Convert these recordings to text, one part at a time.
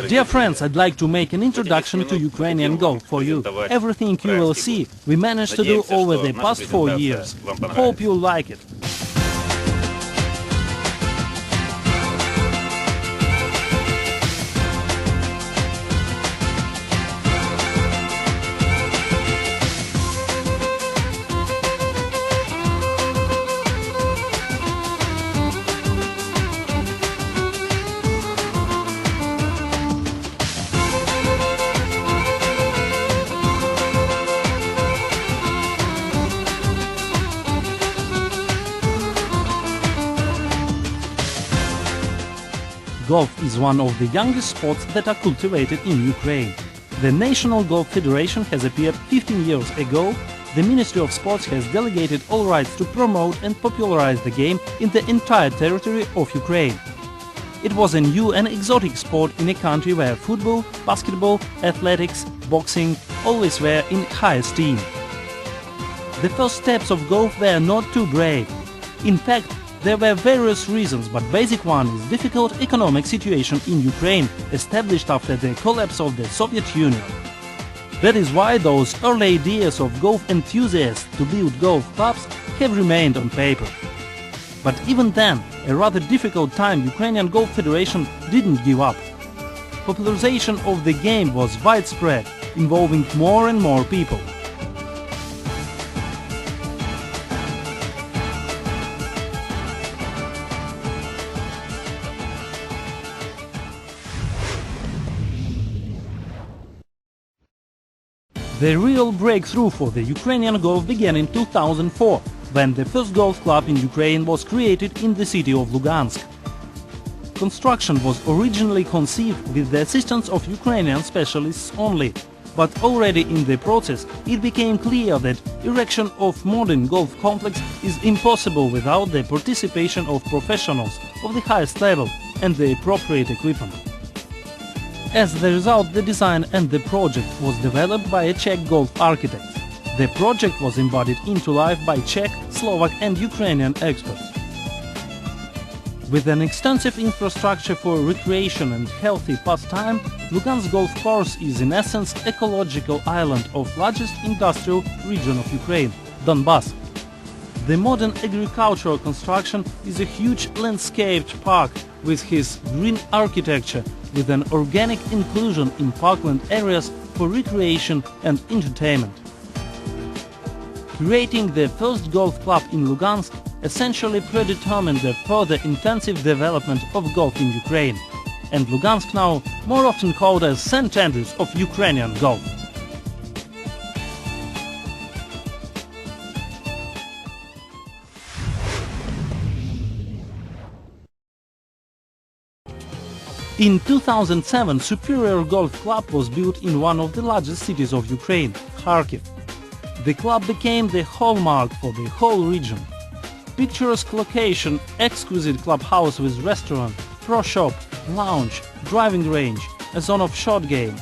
Dear friends, I'd like to make an introduction to Ukrainian golf for you. Everything you will see, we managed to do over the past 4 years. Hope you'll like it. Golf is one of the youngest sports that are cultivated in Ukraine. The National Golf Federation has appeared 15 years ago. The Ministry of Sports has delegated all rights to promote and popularize the game in the entire territory of Ukraine. It was a new and exotic sport in a country where football, basketball, athletics, boxing always were in high esteem. The first steps of golf were not too brave. In fact, there were various reasons, but basic one is difficult economic situation in Ukraine, established after the collapse of the Soviet Union. That is why those early ideas of golf enthusiasts to build golf clubs have remained on paper. But even then, a rather difficult time, Ukrainian Golf Federation didn't give up. Popularization of the game was widespread, involving more and more people. The real breakthrough for the Ukrainian golf began in 2004, when the first golf club in Ukraine was created in the city of Lugansk. Construction was originally conceived with the assistance of Ukrainian specialists only, but already in the process it became clear that erection of modern golf complex is impossible without the participation of professionals of the highest level and the appropriate equipment. As the result, the design and the project was developed by a Czech golf architect. The project was embodied into life by Czech, Slovak and Ukrainian experts. With an extensive infrastructure for recreation and healthy pastime, Lugansk golf course is in essence ecological island of largest industrial region of Ukraine, Donbass. The modern agricultural construction is a huge landscaped park with his green architecture, with an organic inclusion in parkland areas for recreation and entertainment. Creating the first golf club in Lugansk essentially predetermined the further intensive development of golf in Ukraine, and Lugansk now more often called as St. Andrews of Ukrainian golf. In 2007, Superior Golf Club was built in one of the largest cities of Ukraine, Kharkiv. The club became the hallmark for the whole region. Picturesque location, exquisite clubhouse with restaurant, pro shop, lounge, driving range, a zone of short game.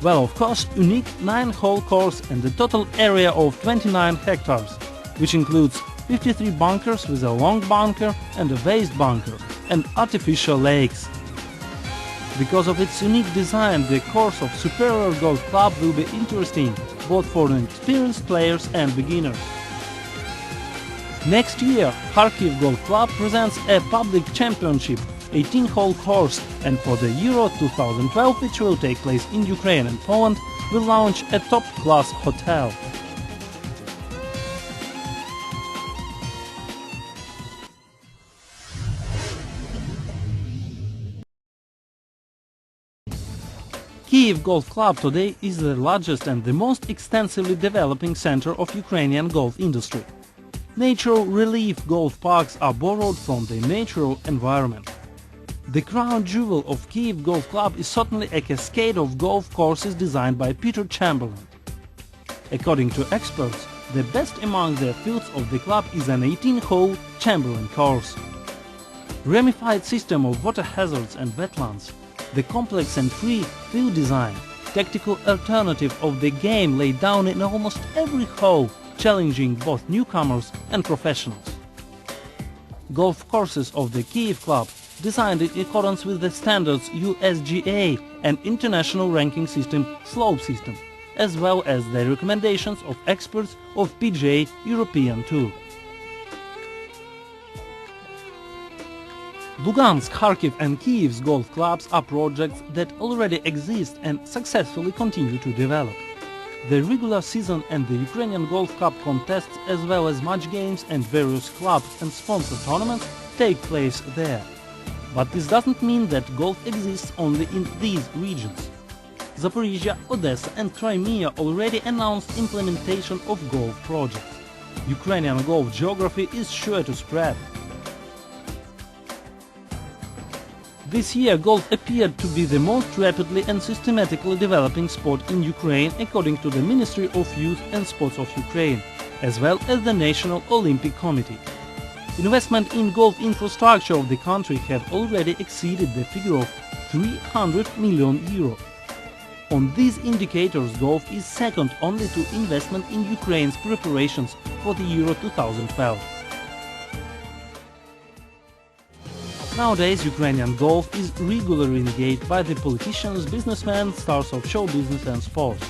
Well, of course, unique 9-hole course and a total area of 29 hectares, which includes 53 bunkers with a long bunker and a waste bunker, and artificial lakes. Because of its unique design, the course of Superior Golf Club will be interesting both for experienced players and beginners. Next year, Kharkiv Golf Club presents a public championship 18-hole course, and for the Euro 2012, which will take place in Ukraine and Poland, will launch a top-class hotel. Kyiv Golf Club today is the largest and the most extensively developing center of Ukrainian golf industry. Natural relief golf parks are borrowed from the natural environment. The crown jewel of Kyiv Golf Club is certainly a cascade of golf courses designed by Peter Chamberlain. According to experts, the best among the fields of the club is an 18-hole Chamberlain course. Ramified system of water hazards and wetlands, the complex and free field design, tactical alternative of the game laid down in almost every hole, challenging both newcomers and professionals. Golf courses of the Kyiv Club designed in accordance with the standards USGA and international ranking system Slope System, as well as the recommendations of experts of PGA European Tour. Lugansk, Kharkiv and Kyiv's golf clubs are projects that already exist and successfully continue to develop. The regular season and the Ukrainian Golf Cup contests, as well as match games and various club and sponsor tournaments, take place there. But this doesn't mean that golf exists only in these regions. Zaporizhia, Odessa and Crimea already announced implementation of golf projects. Ukrainian golf geography is sure to spread. This year golf appeared to be the most rapidly and systematically developing sport in Ukraine according to the Ministry of Youth and Sports of Ukraine, as well as the National Olympic Committee. Investment in golf infrastructure of the country have already exceeded the figure of 300 million euro. On these indicators, golf is second only to investment in Ukraine's preparations for the Euro 2012. Nowadays, Ukrainian golf is regularly engaged by the politicians, businessmen, stars of show business and sports.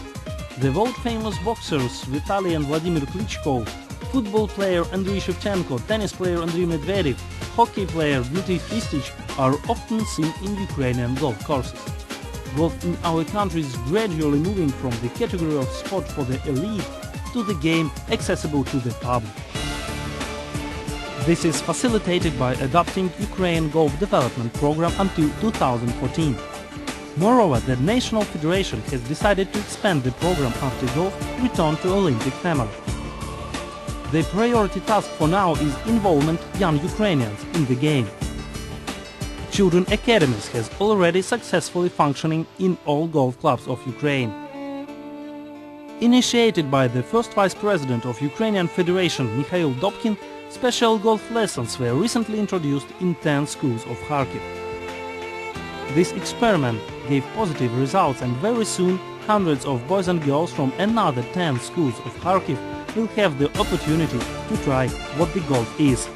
The world-famous boxers Vitaly and Vladimir Klitschko, football player Andriy Shevchenko, tennis player Andriy Medvedev, hockey player Dmitry Fistich are often seen in Ukrainian golf courses. Golf in our country is gradually moving from the category of sport for the elite to the game accessible to the public. This is facilitated by adopting Ukraine Golf Development Program until 2014. Moreover, the National Federation has decided to expand the program after golf returned to Olympic family. The priority task for now is involvement young Ukrainians in the game. Children Academies has already successfully functioning in all golf clubs of Ukraine. Initiated by the first Vice President of Ukrainian Federation Mikhail Dobkin, special golf lessons were recently introduced in 10 schools of Kharkiv. This experiment gave positive results, and very soon hundreds of boys and girls from another 10 schools of Kharkiv will have the opportunity to try what the golf is.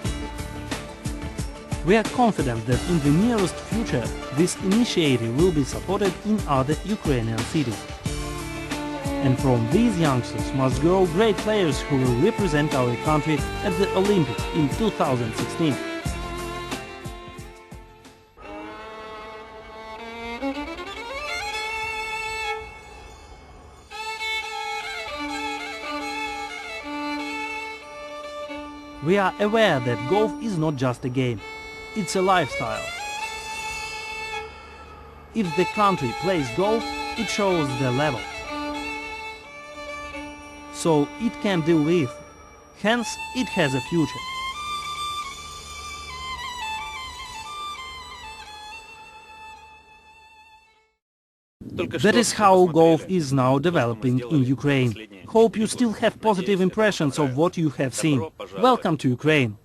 We are confident that in the nearest future this initiative will be supported in other Ukrainian cities. And from these youngsters must grow great players who will represent our country at the Olympics in 2016. We are aware that golf is not just a game, it's a lifestyle. If the country plays golf, it shows the level. So it can deal with, hence it has a future. That is how golf is now developing in Ukraine. Hope you still have positive impressions of what you have seen. Welcome to Ukraine.